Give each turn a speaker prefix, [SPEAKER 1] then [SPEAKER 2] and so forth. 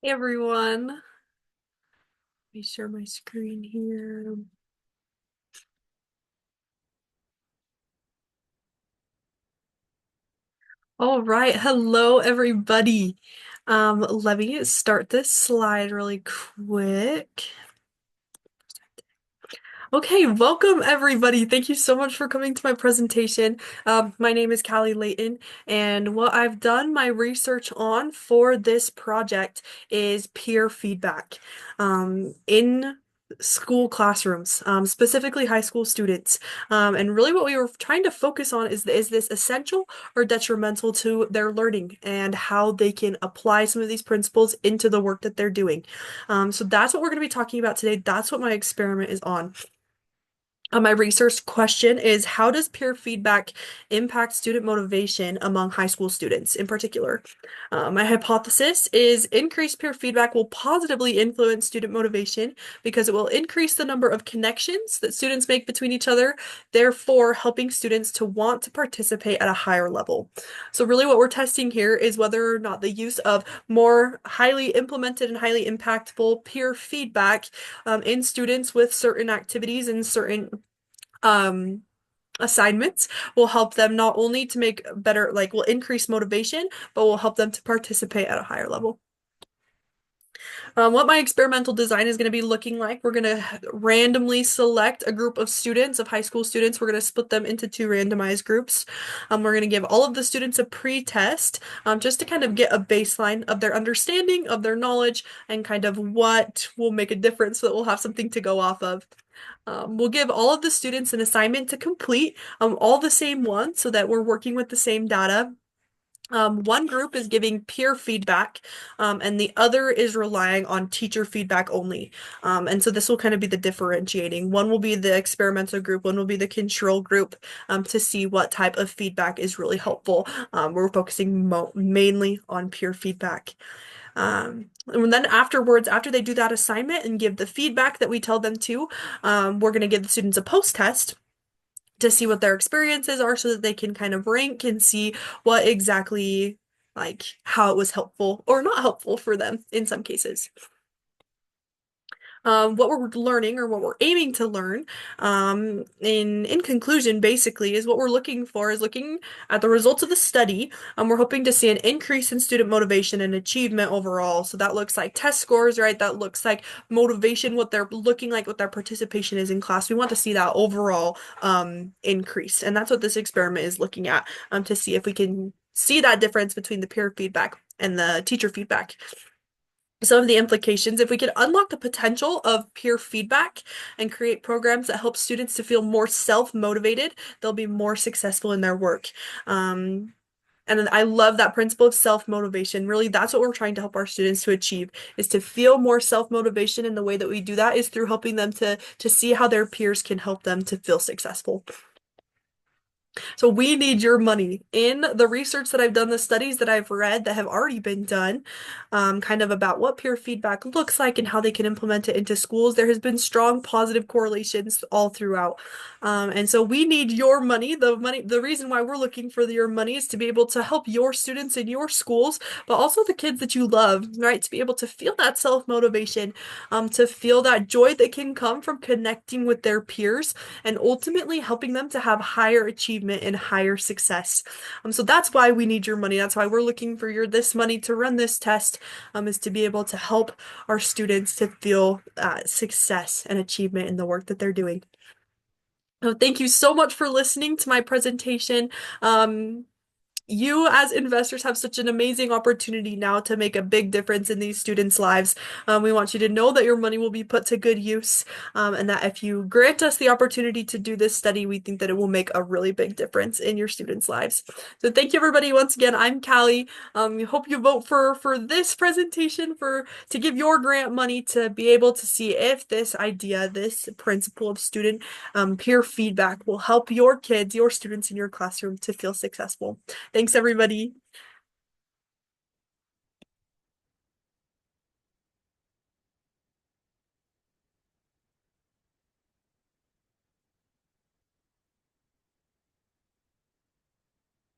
[SPEAKER 1] Hey everyone, let me share my screen here. All right, hello everybody. Let me start this slide really quick. Okay, welcome everybody. Thank you so much for coming to my presentation. My name is Callie Layton, and what I've done my research on for this project is peer feedback in school classrooms, specifically high school students. And really what we were trying to focus on is this essential or detrimental to their learning and how they can apply some of these principles into the work that they're doing. So that's what we're going to be talking about today. That's what my experiment is on. My research question is, how does peer feedback impact student motivation among high school students in particular? My hypothesis is increased peer feedback will positively influence student motivation because it will increase the number of connections that students make between each other, therefore helping students to want to participate at a higher level. So really what we're testing here is whether or not the use of more highly implemented and highly impactful peer feedback in students with certain activities and certain um assignments will help them not only to make better, like will increase motivation, but will help them to participate at a higher level. What my experimental design is going to be looking like, we're going to randomly select a group of students, of high school students. We're going to split them into two randomized groups. We're going to give all of the students a pre-test just to kind of get a baseline of their understanding, of their knowledge, and kind of what will make a difference so that we'll have something to go off of. We'll give all of the students an assignment to complete, all the same one, so that we're working with the same data. One group is giving peer feedback, and the other is relying on teacher feedback only. And so this will kind of be the differentiating. One will be the experimental group, one will be the control group, to see what type of feedback is really helpful. We're focusing mainly on peer feedback. And then afterwards, after they do that assignment and give the feedback that we tell them to, we're going to give the students a post-test to see what their experiences are so that they can kind of rank and see what exactly, like, how it was helpful or not helpful for them in some cases. What we're learning or what we're aiming to learn, in conclusion, basically, is what we're looking for is looking at the results of the study. We're hoping to see an increase in student motivation and achievement overall. So that looks like test scores, right? That looks like motivation, what they're looking like, what their participation is in class. We want to see that overall increase, and that's what this experiment is looking at, to see if we can see that difference between the peer feedback and the teacher feedback. Some of the implications, if we could unlock the potential of peer feedback and create programs that help students to feel more self-motivated, they'll be more successful in their work. And I love that principle of self-motivation. Really, that's what we're trying to help our students to achieve, is to feel more self-motivation. And the way that we do that is through helping them to see how their peers can help them to feel successful. So we need your money. In the research that I've done, the studies that I've read that have already been done, kind of about what peer feedback looks like and how they can implement it into schools, there has been strong positive correlations all throughout. And so we need your money. The reason why we're looking for your money is to be able to help your students in your schools, but also the kids that you love, right? To be able to feel that self-motivation, to feel that joy that can come from connecting with their peers and ultimately helping them to have higher achievement and higher success. So that's why we need your money. That's why we're looking for your this money to run this test, is to be able to help our students to feel success and achievement in the work that they're doing. So thank you so much for listening to my presentation. You as investors have such an amazing opportunity now to make a big difference in these students' lives. We want you to know that your money will be put to good use, and that if you grant us the opportunity to do this study, we think that it will make a really big difference in your students' lives. So thank you, everybody. Once again, I'm Callie. Hope you vote for this presentation to give your grant money to be able to see if this idea, this principle of student peer feedback will help your kids, your students in your classroom to feel successful. Thanks, everybody.